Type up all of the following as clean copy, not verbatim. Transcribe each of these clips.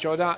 14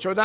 14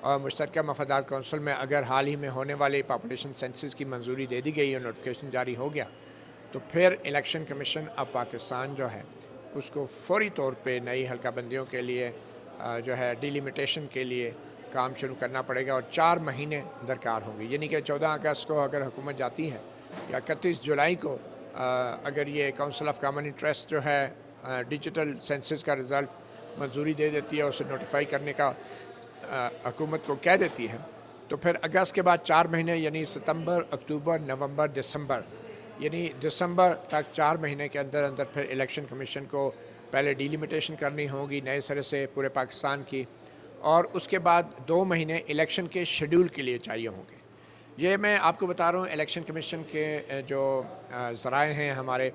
اور مشترکہ مفادات کونسل میں اگر حال ہی میں ہونے والے پاپولیشن سینسس کی منظوری دے دی گئی اور نوٹیفیکیشن جاری ہو گیا تو پھر الیکشن کمیشن آف پاکستان جو ہے اس کو فوری طور پہ نئی حلقہ بندیوں کے لیے جو ہے ڈیلیمیٹیشن کے لیے کام شروع کرنا پڑے گا، اور 4 مہینے درکار ہوں گے، یعنی کہ 14 اگست کو اگر حکومت جاتی ہے یا 31 جولائی کو اگر یہ کونسل آف کامن انٹرسٹ جو ہے ڈیجیٹل سینسس کا رزلٹ منظوری دے دیتی ہے، اسے نوٹیفائی کرنے کا حکومت کو کہہ دیتی ہے، تو پھر اگست کے بعد 4 مہینے یعنی ستمبر، اکتوبر، نومبر، دسمبر، یعنی دسمبر تک 4 مہینے کے اندر اندر پھر الیکشن کمیشن کو پہلے ڈیلیمیٹیشن کرنی ہوگی نئے سرے سے پورے پاکستان کی، اور اس کے بعد 2 مہینے الیکشن کے شیڈول کے لیے چاہیے ہوں گے۔ یہ میں آپ کو بتا رہا ہوں الیکشن کمیشن کے جو ذرائع ہیں ہمارے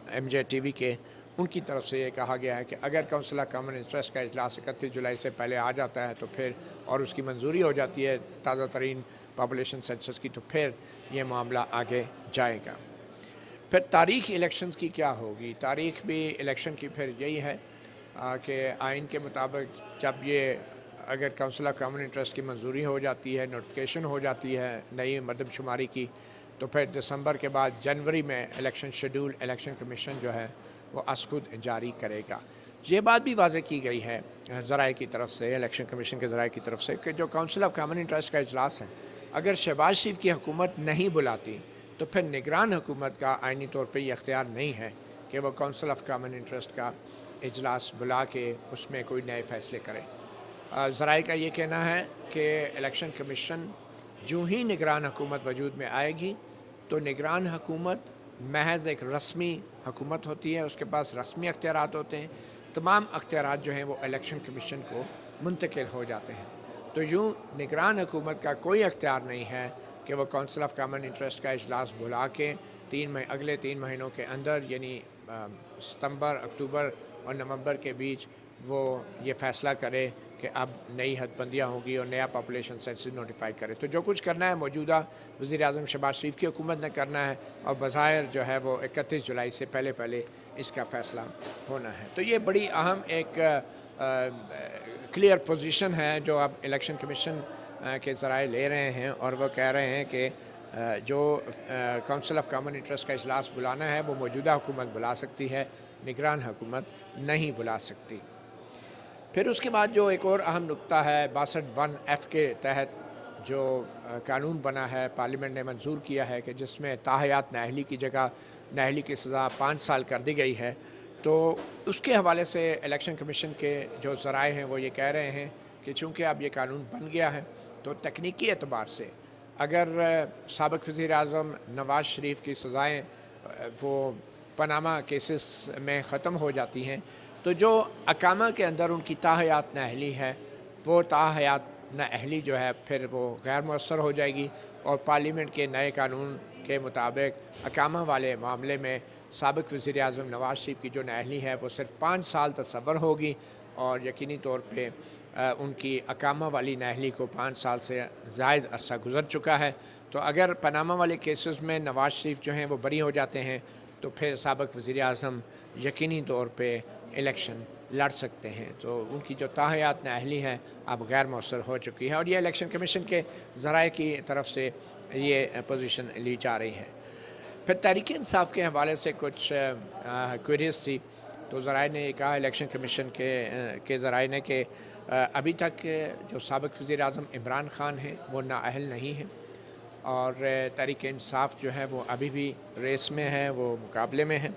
ایم جے ٹی وی کے، ان کی طرف سے یہ کہا گیا ہے کہ اگر کونسل آف کامن انٹرسٹ کا اجلاس 31 جولائی سے پہلے آ جاتا ہے تو پھر اور اس کی منظوری ہو جاتی ہے تازہ ترین پاپولیشن سینسس کی، تو پھر یہ معاملہ آگے جائے گا۔ پھر تاریخ الیکشنز کی کیا ہوگی؟ تاریخ بھی الیکشن کی پھر یہی ہے کہ آئین کے مطابق جب یہ اگر کونسل آف کامن انٹرسٹ کی منظوری ہو جاتی ہے، نوٹیفیکیشن ہو جاتی ہے نئی مردم شماری کی، تو پھر دسمبر کے بعد جنوری میں الیکشن شیڈول الیکشن کمیشن جو ہے وہ از خود جاری کرے گا۔ یہ بات بھی واضح کی گئی ہے ذرائع کی طرف سے، الیکشن کمیشن کے ذرائع کی طرف سے، کہ جو کونسل آف کامن انٹرسٹ کا اجلاس ہے اگر شہباز شریف کی حکومت نہیں بلاتی تو پھر نگران حکومت کا آئینی طور پہ یہ اختیار نہیں ہے کہ وہ کونسل آف کامن انٹرسٹ کا اجلاس بلا کے اس میں کوئی نئے فیصلے کرے۔ ذرائع کا یہ کہنا ہے کہ الیکشن کمیشن جو ہی نگران حکومت وجود میں آئے گی تو نگران حکومت محض ایک رسمی حکومت ہوتی ہے، اس کے پاس رسمی اختیارات ہوتے ہیں، تمام اختیارات جو ہیں وہ الیکشن کمیشن کو منتقل ہو جاتے ہیں، تو یوں نگران حکومت کا کوئی اختیار نہیں ہے کہ وہ کونسل آف کامن انٹرسٹ کا اجلاس بلا کے اگلے 3 مہینوں کے اندر یعنی ستمبر، اکتوبر اور نومبر کے بیچ وہ یہ فیصلہ کرے کہ اب نئی حد بندیاں ہوں گی اور نیا پاپولیشن سینسس نوٹیفائی کرے۔ تو جو کچھ کرنا ہے موجودہ وزیر اعظم شہباز شریف کی حکومت نے کرنا ہے، اور بظاہر جو ہے وہ 31 جولائی سے پہلے اس کا فیصلہ ہونا ہے۔ تو یہ بڑی اہم ایک کلیئر پوزیشن ہے جو اب الیکشن کمیشن کے ذرائع لے رہے ہیں، اور وہ کہہ رہے ہیں کہ جو کونسل آف کامن انٹرسٹ کا اجلاس بلانا ہے وہ موجودہ حکومت بلا سکتی ہے، نگران حکومت نہیں بلا سکتی۔ پھر اس کے بعد جو ایک اور اہم نکتہ ہے 62(1)(f) کے تحت جو قانون بنا ہے، پارلیمنٹ نے منظور کیا ہے کہ جس میں تاحیات نااہلی کی جگہ نااہلی کی سزا 5 سال کر دی گئی ہے، تو اس کے حوالے سے الیکشن کمیشن کے جو ذرائع ہیں وہ یہ کہہ رہے ہیں کہ چونکہ اب یہ قانون بن گیا ہے تو تکنیکی اعتبار سے اگر سابق وزیر اعظم نواز شریف کی سزائیں وہ پاناما کیسز میں ختم ہو جاتی ہیں تو جو اقامہ کے اندر ان کی تاحیات نااہلی ہے وہ تاحیات نااہلی جو ہے پھر وہ غیر مؤثر ہو جائے گی، اور پارلیمنٹ کے نئے قانون کے مطابق اقامہ والے معاملے میں سابق وزیر اعظم نواز شریف کی جو نااہلی ہے وہ صرف 5 سال تصور ہوگی، اور یقینی طور پہ ان کی اقامہ والی نااہلی کو 5 سال سے زائد عرصہ گزر چکا ہے۔ تو اگر پاناما والے کیسز میں نواز شریف جو ہیں وہ بری ہو جاتے ہیں تو پھر سابق وزیر اعظم یقینی طور پہ الیکشن لڑ سکتے ہیں، تو ان کی جو تاحیات نااہلی ہے اب غیر مؤثر ہو چکی ہے، اور یہ الیکشن کمیشن کے ذرائع کی طرف سے یہ پوزیشن لی جا رہی ہے۔ پھر تحریک انصاف کے حوالے سے کچھ کوئریز تھی، تو ذرائع نے یہ کہا الیکشن کمیشن کے ذرائع نے کہ ابھی تک جو سابق وزیر اعظم عمران خان ہیں وہ نااہل نہیں ہیں، اور تحریک انصاف جو ہے وہ ابھی بھی ریس میں ہے، وہ مقابلے میں ہے،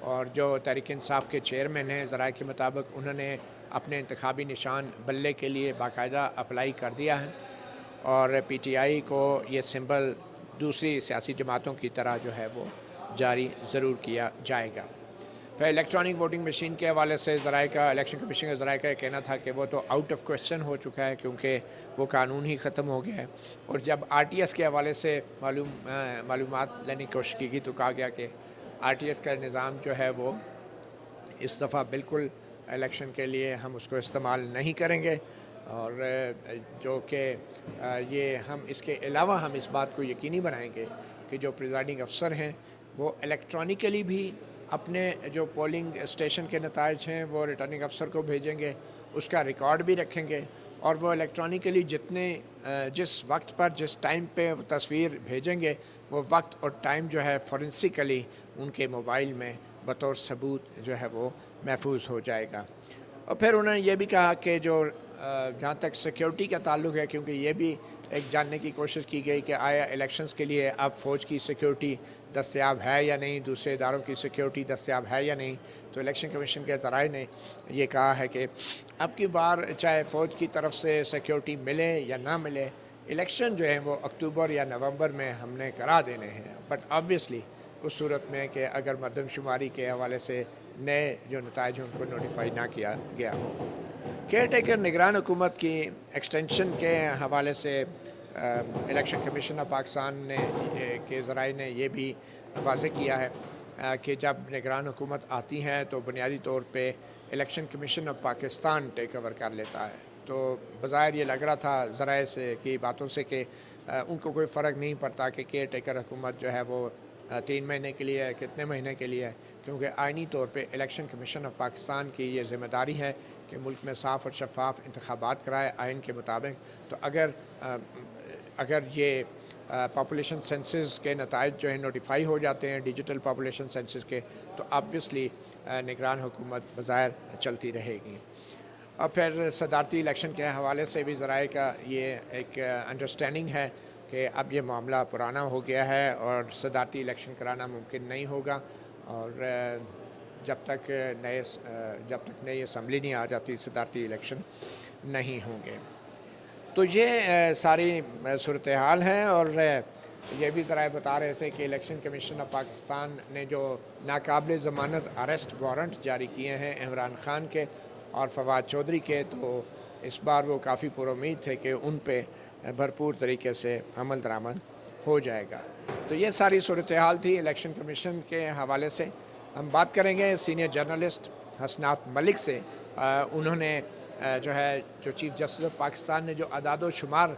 اور جو تحریک انصاف کے چیئرمین ہیں ذرائع کے مطابق انہوں نے اپنے انتخابی نشان بلے کے لیے باقاعدہ اپلائی کر دیا ہے، اور پی ٹی آئی کو یہ سمبل دوسری سیاسی جماعتوں کی طرح جو ہے وہ جاری ضرور کیا جائے گا۔ پھر الیکٹرانک ووٹنگ مشین کے حوالے سے ذرائع کا الیکشن کمیشن کے ذرائع کا یہ کہنا تھا کہ وہ تو آؤٹ آف کویسچن ہو چکا ہے کیونکہ وہ قانون ہی ختم ہو گیا ہے، اور جب آر ٹی ایس کے حوالے سے معلومات لینے کی کوشش کی گئی تو کہا گیا کہ آر ٹی ایس کا نظام جو ہے وہ اس دفعہ بالکل الیکشن کے لیے ہم اس کو استعمال نہیں کریں گے، اور جو کہ یہ ہم اس کے علاوہ ہم اس بات کو یقینی بنائیں گے کہ جو پریزائڈنگ افسر ہیں وہ الیکٹرانکلی بھی اپنے جو پولنگ اسٹیشن کے نتائج ہیں وہ ریٹرننگ افسر کو بھیجیں گے، اس کا ریکارڈ بھی رکھیں گے، اور وہ الیکٹرانیکلی جس وقت پر جس ٹائم پہ وہ تصویر بھیجیں گے وہ وقت اور ٹائم جو ہے فورنسیکلی ان کے موبائل میں بطور ثبوت جو ہے وہ محفوظ ہو جائے گا۔ اور پھر انہوں نے یہ بھی کہا کہ جو جہاں تک سیکیورٹی کا تعلق ہے، کیونکہ یہ بھی ایک جاننے کی کوشش کی گئی کہ آیا الیکشنز کے لیے اب فوج کی سیکیورٹی دستیاب ہے یا نہیں، دوسرے اداروں کی سیکیورٹی دستیاب ہے یا نہیں، تو الیکشن کمیشن کے ذرائع نے یہ کہا ہے کہ اب کی بار چاہے فوج کی طرف سے سیکیورٹی ملے یا نہ ملے، الیکشن جو ہیں وہ اکتوبر یا نومبر میں ہم نے کرا دینے ہیں، بٹ آبویسلی اس صورت میں کہ اگر مردم شماری کے حوالے سے نئے جو نتائج ہیں ان کو نوٹیفائی نہ کیا گیا ہو۔ کیئر ٹیکر نگران حکومت کی ایکسٹینشن کے حوالے سے الیکشن کمیشن آف پاکستان نے کے ذرائع نے یہ بھی واضح کیا ہے کہ جب نگران حکومت آتی ہیں تو بنیادی طور پہ election commission of Pakistan take over کر لیتا ہے۔ تو بظاہر یہ لگ رہا تھا ذرائع سے کی باتوں سے کہ ان کو کوئی فرق نہیں پڑتا کہ کیئر ٹیکر حکومت جو ہے وہ 3 مہینے کے لیے ہے، کتنے مہینے کے لیے ہے، کیونکہ آئینی طور پہ الیکشن کمیشن آف پاکستان کی یہ ذمہ داری ہے کہ ملک میں صاف اور شفاف انتخابات کرائے آئین کے مطابق۔ تو اگر یہ پاپولیشن سینسز کے نتائج جو ہیں نوٹیفائی ہو جاتے ہیں ڈیجیٹل پاپولیشن سینسز کے، تو آبویسلی نگران حکومت بظاہر چلتی رہے گی۔ اور پھر صدارتی الیکشن کے حوالے سے بھی ذرائع کا یہ ایک انڈرسٹینڈنگ ہے کہ اب یہ معاملہ پرانا ہو گیا ہے اور صدارتی الیکشن کرانا ممکن نہیں ہوگا، اور جب تک نئی اسمبلی نہیں آ جاتی صدارتی الیکشن نہیں ہوں گے۔ تو یہ ساری صورتحال ہے، اور یہ بھی ذرائع بتا رہے تھے کہ الیکشن کمیشن آف پاکستان نے جو ناقابل ضمانت اریسٹ وارنٹ جاری کیے ہیں عمران خان کے اور فواد چودھری کے، تو اس بار وہ کافی پر امید تھے کہ ان پہ بھرپور طریقے سے عمل درآمد ہو جائے گا۔ تو یہ ساری صورتحال تھی الیکشن کمیشن کے حوالے سے۔ ہم بات کریں گے سینئر جرنلسٹ حسنات ملک سے۔ انہوں نے جو چیف جسٹس آف پاکستان نے جو اعداد و شمار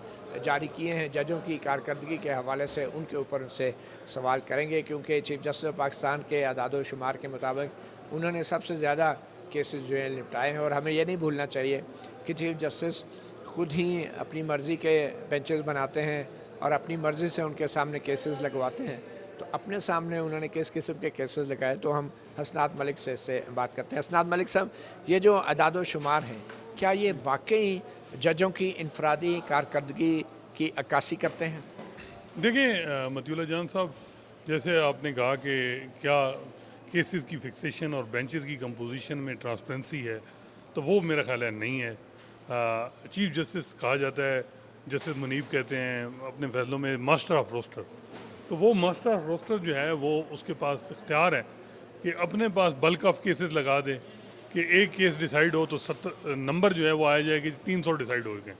جاری کیے ہیں ججوں کی کارکردگی کے حوالے سے، ان کے اوپر ان سے سوال کریں گے، کیونکہ چیف جسٹس آف پاکستان کے اعداد و شمار کے مطابق انہوں نے سب سے زیادہ کیسز جو ہیں نپٹائے ہیں، اور ہمیں یہ نہیں بھولنا چاہیے کہ چیف جسٹس خود ہی اپنی مرضی کے بینچز بناتے ہیں اور اپنی مرضی سے ان کے سامنے کیسز لگواتے ہیں۔ تو اپنے سامنے انہوں نے کس قسم کے کیسز لگائے، تو ہم حسنات ملک سے اس سے بات کرتے ہیں۔ حسنات ملک صاحب، یہ جو اعداد و شمار ہیں، کیا یہ واقعی ججوں کی انفرادی کارکردگی کی عکاسی کرتے ہیں؟ دیکھیں مطیع اللہ جان صاحب، جیسے آپ نے کہا کہ کیا کیسز کی فکسیشن اور بینچز کی کمپوزیشن میں ٹرانسپیرنسی ہے، تو وہ میرا خیال ہے نہیں ہے۔ چیف جسٹس کہا جاتا ہے، جسٹس منیب کہتے ہیں اپنے فیصلوں میں ماسٹر آف روسٹر، تو وہ ماسٹر آف روسٹر جو ہے وہ اس کے پاس اختیار ہے کہ اپنے پاس بلک آف کیسز لگا دے کہ ایک کیس ڈیسائیڈ ہو تو نمبر جو ہے وہ آیا جائے کہ 300 ڈیسائیڈ ہو گئے،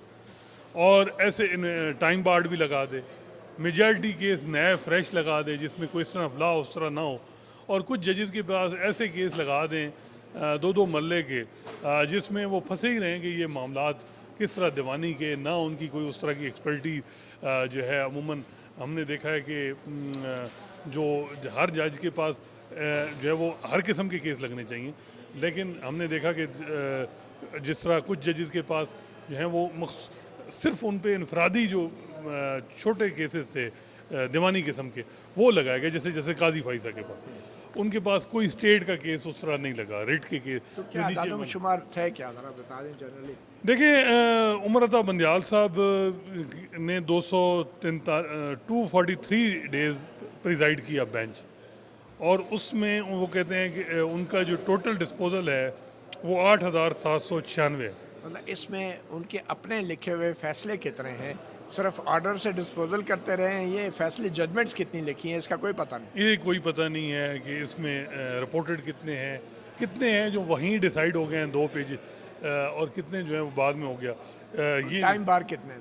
اور ایسے ٹائم بارڈ بھی لگا دے، میجارٹی کیس نئے فریش لگا دے جس میں کوئی اس طرح لا اس طرح نہ ہو، اور کچھ ججز کے پاس ایسے کیس لگا دیں 2 مرلے کے جس میں وہ پھنسے ہی رہیں کہ یہ معاملات کس طرح دیوانی کے، نہ ان کی کوئی اس طرح کی ایکسپرٹی جو ہے۔ عموماً ہم نے دیکھا ہے کہ جو ہر جج کے پاس جو ہے وہ ہر قسم کے کیس لگنے چاہیے، لیکن ہم نے دیکھا کہ جس طرح کچھ ججز کے پاس جو ہیں وہ صرف ان پہ انفرادی جو چھوٹے کیسز تھے دیوانی قسم کے وہ لگائے گئے، جیسے قاضی فائزہ کے پاس ان کے پاس کوئی اسٹیٹ کا کیس اس طرح نہیں لگا، ریٹ کے کیس۔ تو کیا اعداد و شمار تھے کیا، ذرا بتا دیں جنرلی؟ دیکھیں عمر عطا بندیال صاحب نے 243 ڈیز پریزائڈ کیا بینچ، اور اس میں وہ کہتے ہیں کہ ان کا جو ٹوٹل ڈسپوزل ہے وہ 8796 ہے۔ مطلب اس میں ان کے اپنے لکھے ہوئے فیصلے کتنے ہیں؟ صرف آرڈر سے ڈسپوزل کرتے رہے ہیں، یہ فیصلے ججمنٹس کتنی لکھی ہیں، اس کا کوئی پتہ نہیں؟ یہ کوئی پتہ نہیں ہے کہ اس میں رپورٹڈ کتنے ہیں جو وہیں ڈیسائیڈ ہو گئے ہیں 2 پیج، اور کتنے جو ہیں وہ بعد میں ہو گیا۔ یہ ٹائم بار کتنے ہیں؟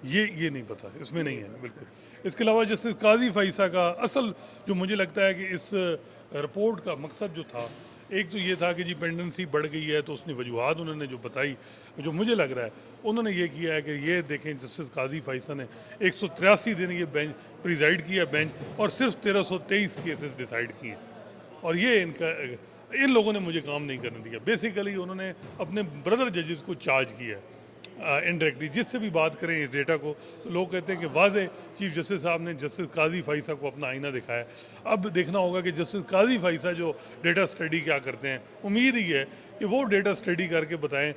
یہ نہیں پتہ، اس میں نہیں ہے بالکل۔ اس کے علاوہ جیسے قاضی فائزہ کا اصل جو مجھے لگتا ہے کہ اس رپورٹ کا مقصد جو تھا، ایک تو یہ تھا کہ جی پینڈنسی بڑھ گئی ہے، تو اس نے وجوہات انہوں نے جو بتائی، جو مجھے لگ رہا ہے انہوں نے یہ کیا ہے کہ یہ دیکھیں جسٹس قاضی فائزہ نے 183 دن یہ بینچ پریزائڈ کیا بینچ، اور صرف 1323 کیسز ڈیسائیڈ کیے، اور یہ ان لوگوں نے مجھے کام نہیں کرنے دیا۔ بیسیکلی انہوں نے اپنے بردر ججز کو چارج کیا ہے، انڈائریکٹلی جس سے بھی بات کریں اس ڈیٹا کو تو لوگ کہتے ہیں کہ واضح چیف جسٹس صاحب نے جسٹس قاضی فائسہ کو اپنا آئینہ دکھایا. اب دیکھنا ہوگا کہ جسٹس قاضی فائسہ جو ڈیٹا اسٹڈی کیا کرتے ہیں, امید ہی ہے کہ وہ ڈیٹا اسٹڈی کر کے بتائیں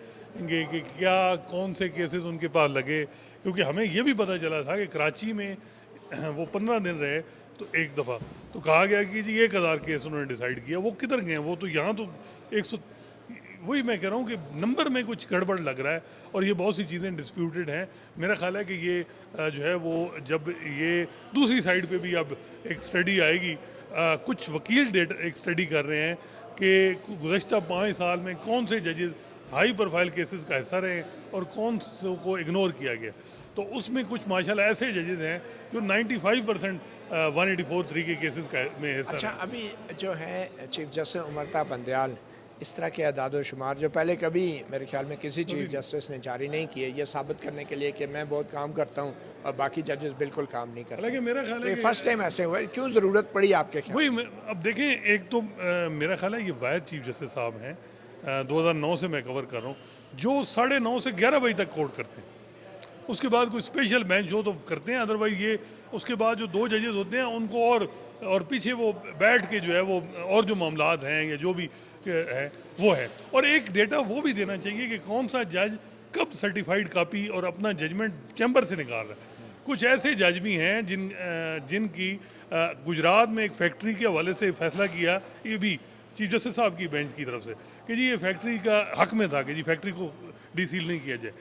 گے کہ کیا کون سے کیسز ان کے پاس لگے, کیونکہ ہمیں یہ بھی پتہ چلا تھا کہ کراچی میں وہ 15 دن رہے تو ایک دفعہ تو کہا گیا کہ جی 1000 کیس انہوں نے ڈیسائیڈ کیا. وہ کدھر گئے ہیں؟ وہ تو یہاں تو 100. وہی میں کہہ رہا ہوں کہ نمبر میں کچھ گڑبڑ لگ رہا ہے اور یہ بہت سی چیزیں ڈسپیوٹڈ ہیں. میرا خیال ہے کہ یہ جو ہے وہ جب یہ دوسری سائڈ پہ بھی اب ایک اسٹڈی آئے گی, کچھ وکیل ایک اسٹڈی کر رہے ہیں کہ گزشتہ 5 سال میں کون سے ججز ہائی پروفائل کیسز کا حصہ رہے ہیں اور کون سے کو اگنور کیا گیا. تو اس میں کچھ ماشاءاللہ ایسے ججز ہیں جو 95% 184(3) کے کیسز میں حصہ. اچھا, ابھی جو ہے چیف جسٹس امرتا بندیال اس طرح کے اعداد و شمار جو پہلے کبھی میرے خیال میں کسی چیف جسٹس نے جاری نہیں کیے, یہ ثابت کرنے کے لیے کہ میں بہت کام کرتا ہوں اور باقی ججز بالکل کام نہیں کرتے. حالانکہ میرا خیال ہے کہ فرسٹ ٹائم ایسے ہوا ہے, کیوں ضرورت پڑی آپ کے خیال؟ وہی اب دیکھیں, ایک تو میرا خیال ہے یہ واحد چیف جسٹس صاحب ہیں 2009 سے میں کور کر رہا ہوں جو 9:30 سے 11 بجے تک کورٹ کرتے ہیں. اس کے بعد کوئی اسپیشل بینچ ہو تو کرتے ہیں, ادروائز یہ اس کے بعد جو 2 ججز ہوتے ہیں ان کو اور پیچھے وہ بیٹھ کے جو ہے وہ اور جو معاملات ہیں یا جو بھی ہے وہ ہے. اور ایک ڈیٹا وہ بھی دینا چاہیے کہ کون سا جج کب سرٹیفائیڈ کاپی اور اپنا ججمنٹ چیمبر سے نکال رہا ہے. کچھ ایسے جج بھی ہیں جن کی گجرات میں ایک فیکٹری کے حوالے سے فیصلہ کیا, یہ بھی چیف جسٹس صاحب کی بینچ کی طرف سے, کہ جی یہ فیکٹری کا حق میں تھا کہ جی فیکٹری کو ڈی سیل نہیں کیا جائے.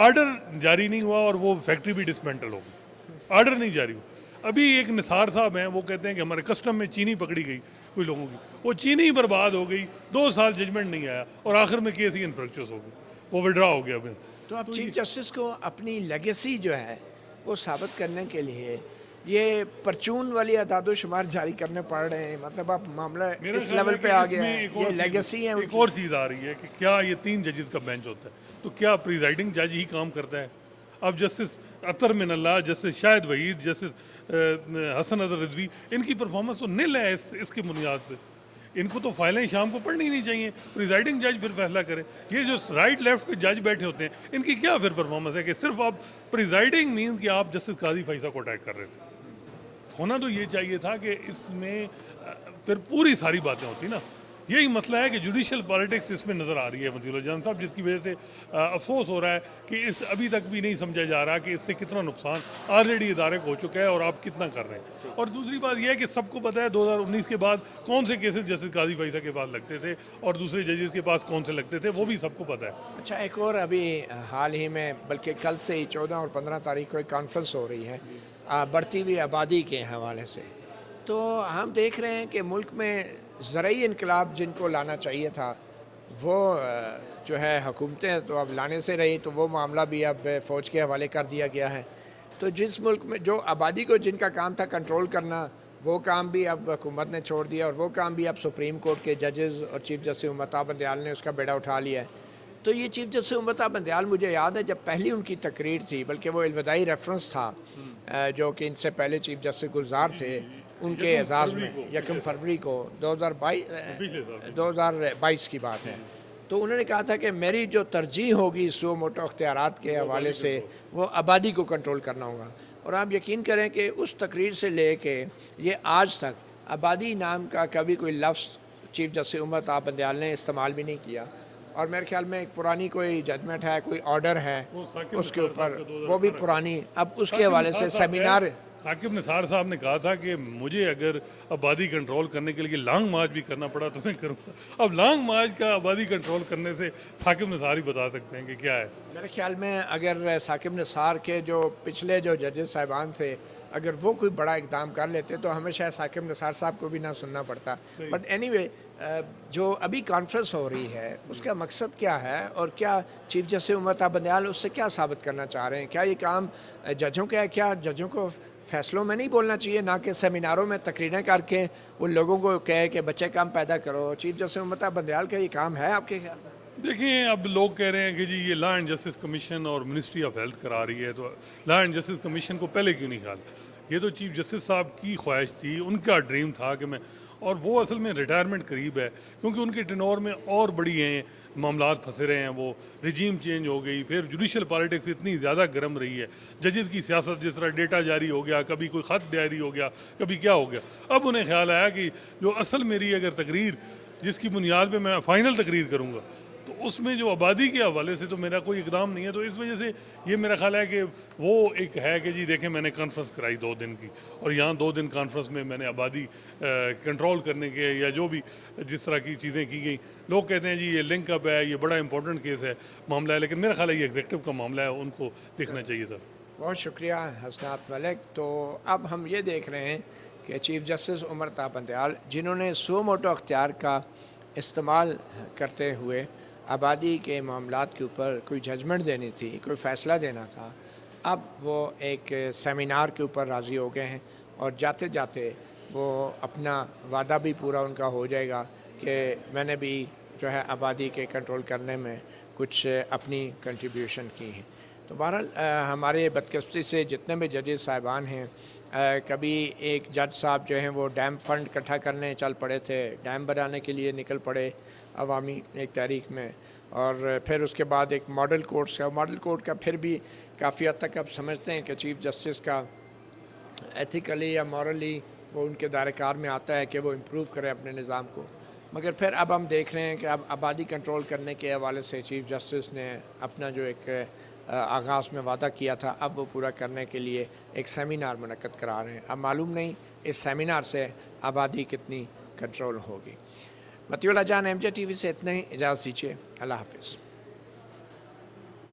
آرڈر جاری نہیں ہوا اور وہ فیکٹری بھی ڈسمینٹل ہو گئی, آرڈر نہیں جاری ہوا. ابھی ایک نثار صاحب ہیں وہ کہتے ہیں کہ ہمارے کسٹم میں چینی پکڑی گئی کوئی لوگوں کی, وہ چینی برباد ہو گئی, 2 سال ججمنٹ نہیں آیا اور آخر میں کیس ہی انفریکچوس ہو گئی, وہ وڈرا ہو گیا. تو اب چیف جسٹس کو اپنی لیگیسی جو ہے وہ ثابت کرنے کے لیے یہ پرچون والی اعداد و شمار جاری کرنے پڑ رہے ہیں, مطلب اب معاملہ اس لیول پہ آ گیا ہے, یہ لیگیسی ہے. ایک اور چیز آ رہی ہے کہ کیا یہ 3 ججز کا بینچ ہوتا ہے تو کیا پریزائڈنگ جج ہی کام کرتا ہے؟ اب جسٹس اطہر من اللہ, جسٹس شاہد وحید, جسٹس حسن اظہر رضوی, ان کی پرفارمنس تو نل ہے اس کی بنیاد پہ. ان کو تو فائلیں شام کو پڑھنی نہیں چاہیے, پریزائڈنگ جج پھر فیصلہ کرے. یہ جو رائٹ لیفٹ پہ جج بیٹھے ہوتے ہیں ان کی کیا پھر پرفارمنس ہے کہ صرف آپ پریزائڈنگ مینس کہ آپ جسٹس قاضی فائسہ کو اٹیک کر رہے تھے. ہونا تو یہ چاہیے تھا کہ اس میں پھر پوری ساری باتیں ہوتی نا. یہی مسئلہ ہے کہ جوڈیشل پالیٹکس اس میں نظر آ رہی ہے مطیع اللہ جان صاحب, جس کی وجہ سے افسوس ہو رہا ہے کہ اس ابھی تک بھی نہیں سمجھا جا رہا کہ اس سے کتنا نقصان آلریڈی ادارے کو ہو چکا ہے اور آپ کتنا کر رہے ہیں. اور دوسری بات یہ ہے کہ سب کو پتہ ہے 2019 کے بعد کون سے کیسز جسٹس قاضی فائسہ کے پاس لگتے تھے اور دوسرے ججز کے پاس کون سے لگتے تھے, وہ بھی سب کو پتہ ہے. اچھا, ایک اور ابھی حال ہی میں بلکہ کل سے ہی 14 اور 15 تاریخ کو ایک کانفرنس ہو رہی ہے بڑھتی ہوئی آبادی کے حوالے سے. تو ہم دیکھ رہے ہیں کہ ملک میں زرعی انقلاب جن کو لانا چاہیے تھا وہ جو ہے حکومتیں تو اب لانے سے رہی, تو وہ معاملہ بھی اب فوج کے حوالے کر دیا گیا ہے. تو جس ملک میں جو آبادی کو جن کا کام تھا کنٹرول کرنا, وہ کام بھی اب حکومت نے چھوڑ دیا اور وہ کام بھی اب سپریم کورٹ کے ججز اور چیف جسٹس امرتا بندیال نے اس کا بیڑا اٹھا لیا ہے. تو یہ چیف جسٹس امرتا بندیال مجھے یاد ہے جب پہلی ان کی تقریر تھی, بلکہ وہ الوداعی ریفرنس تھا جو کہ ان سے پہلے چیف جسٹس گلزار تھے, ان کے اعزاز میں 1 فروری کو 2022 کی بات ہے. تو انہوں نے کہا تھا کہ میری جو ترجیح ہوگی سو موٹو اختیارات کے حوالے سے وہ آبادی کو کنٹرول کرنا ہوگا. اور آپ یقین کریں کہ اس تقریر سے لے کے یہ آج تک آبادی نام کا کبھی کوئی لفظ چیف جسٹس امرتا بندیال نے استعمال بھی نہیں کیا. اور میرے خیال میں ایک پرانی کوئی ججمنٹ ہے, کوئی آرڈر ہے اس کے اوپر, وہ بھی پرانی. اب اس کے حوالے سے سیمینار ثاقب نثار صاحب نے کہا تھا کہ مجھے اگر آبادی کنٹرول کرنے کے لیے لانگ مارچ بھی کرنا پڑا تو میں کروں گا. اب لانگ مارچ کا آبادی کنٹرول کرنے سے ثاقب نثار ہی بتا سکتے ہیں کہ کیا ہے. میرے خیال میں اگر ثاقب نثار کے جو پچھلے جو ججز صاحبان تھے اگر وہ کوئی بڑا اقدام کر لیتے تو ہمیں شاید ثاقب نثار صاحب کو بھی نہ سننا پڑتا. بٹ اینی وے, جو ابھی کانفرنس ہو رہی ہے اس کا مقصد کیا ہے اور کیا چیف جسٹس امرتا بندیال اس سے کیا ثابت کرنا چاہ رہے ہیں؟ کیا یہ کام ججوں کا ہے؟ کیا ججوں کو فیصلوں میں نہیں بولنا چاہیے, نہ کہ سیمیناروں میں تقریریں کر کے وہ لوگوں کو کہے کہ بچے کام پیدا کرو؟ چیف جسٹس امرتا بندیال کا یہ کام ہے آپ کے خیال میں؟ دیکھیں, اب لوگ کہہ رہے ہیں کہ جی یہ لا اینڈ جسٹس کمیشن اور منسٹری آف ہیلتھ کرا رہی ہے, تو لا اینڈ جسٹس کمیشن کو پہلے کیوں نہیں کھالا؟ یہ تو چیف جسٹس صاحب کی خواہش تھی, ان کا ڈریم تھا کہ میں اور وہ اصل میں ریٹائرمنٹ قریب ہے، کیونکہ ان کے ٹینور میں اور بڑی ہیں معاملات پھنسے رہے ہیں، وہ رجیم چینج ہو گئی، پھر جوڈیشل پالیٹکس اتنی زیادہ گرم رہی ہے، ججز کی سیاست جس طرح ڈیٹا جاری ہو گیا، کبھی کوئی خط جاری ہو گیا، کبھی کیا ہو گیا، اب انہیں خیال آیا کہ جو اصل میری اگر تقریر جس کی بنیاد پہ میں فائنل تقریر کروں گا تو اس میں جو آبادی کے حوالے سے تو میرا کوئی اقدام نہیں ہے، تو اس وجہ سے یہ میرا خیال ہے کہ وہ ایک ہے کہ جی دیکھیں میں نے کانفرنس کرائی 2 دن کی، اور یہاں 2 دن کانفرنس میں میں نے آبادی کنٹرول کرنے کے یا جو بھی جس طرح کی چیزیں کی گئیں، لوگ کہتے ہیں جی یہ لنک اپ ہے، یہ بڑا امپورٹنٹ کیس ہے معاملہ ہے، لیکن میرا خیال ہے یہ ایگزیکٹو کا معاملہ ہے، ان کو دیکھنا چاہیے تھا۔ بہت شکریہ حسنات ملک۔ تو اب ہم یہ دیکھ رہے ہیں کہ چیف جسٹس عمر تا بندیال جنہوں نے سو موٹو اختیار کا استعمال کرتے ہوئے آبادی کے معاملات کے اوپر کوئی ججمنٹ دینی تھی، کوئی فیصلہ دینا تھا، اب وہ ایک سیمینار کے اوپر راضی ہو گئے ہیں، اور جاتے جاتے وہ اپنا وعدہ بھی پورا ان کا ہو جائے گا کہ میں نے بھی جو ہے آبادی کے کنٹرول کرنے میں کچھ اپنی کنٹریبیوشن کی ہیں۔ تو بہرحال ہمارے بدقسمتی سے جتنے بھی ججز صاحبان ہیں، کبھی ایک جج صاحب جو ہیں وہ ڈیم فنڈ اکٹھا کرنے چل پڑے تھے، ڈیم بنانے کے لیے نکل پڑے عوامی ایک تحریک میں، اور پھر اس کے بعد ایک ماڈل کوڈ کا پھر بھی کافی حد تک اب سمجھتے ہیں کہ چیف جسٹس کا ایتھیکلی یا مورلی وہ ان کے دائرہ کار میں آتا ہے کہ وہ امپروو کرے اپنے نظام کو، مگر پھر اب ہم دیکھ رہے ہیں کہ اب آبادی کنٹرول کرنے کے حوالے سے چیف جسٹس نے اپنا جو ایک آغاز میں وعدہ کیا تھا اب وہ پورا کرنے کے لیے ایک سیمینار منعقد کرا رہے ہیں۔ اب معلوم نہیں اس سیمینار سے آبادی کتنی کنٹرول ہوگی۔ مطیع اللہ جان، MJ TV سے اتنا ہی، اجازت دیجیے، اللہ حافظ۔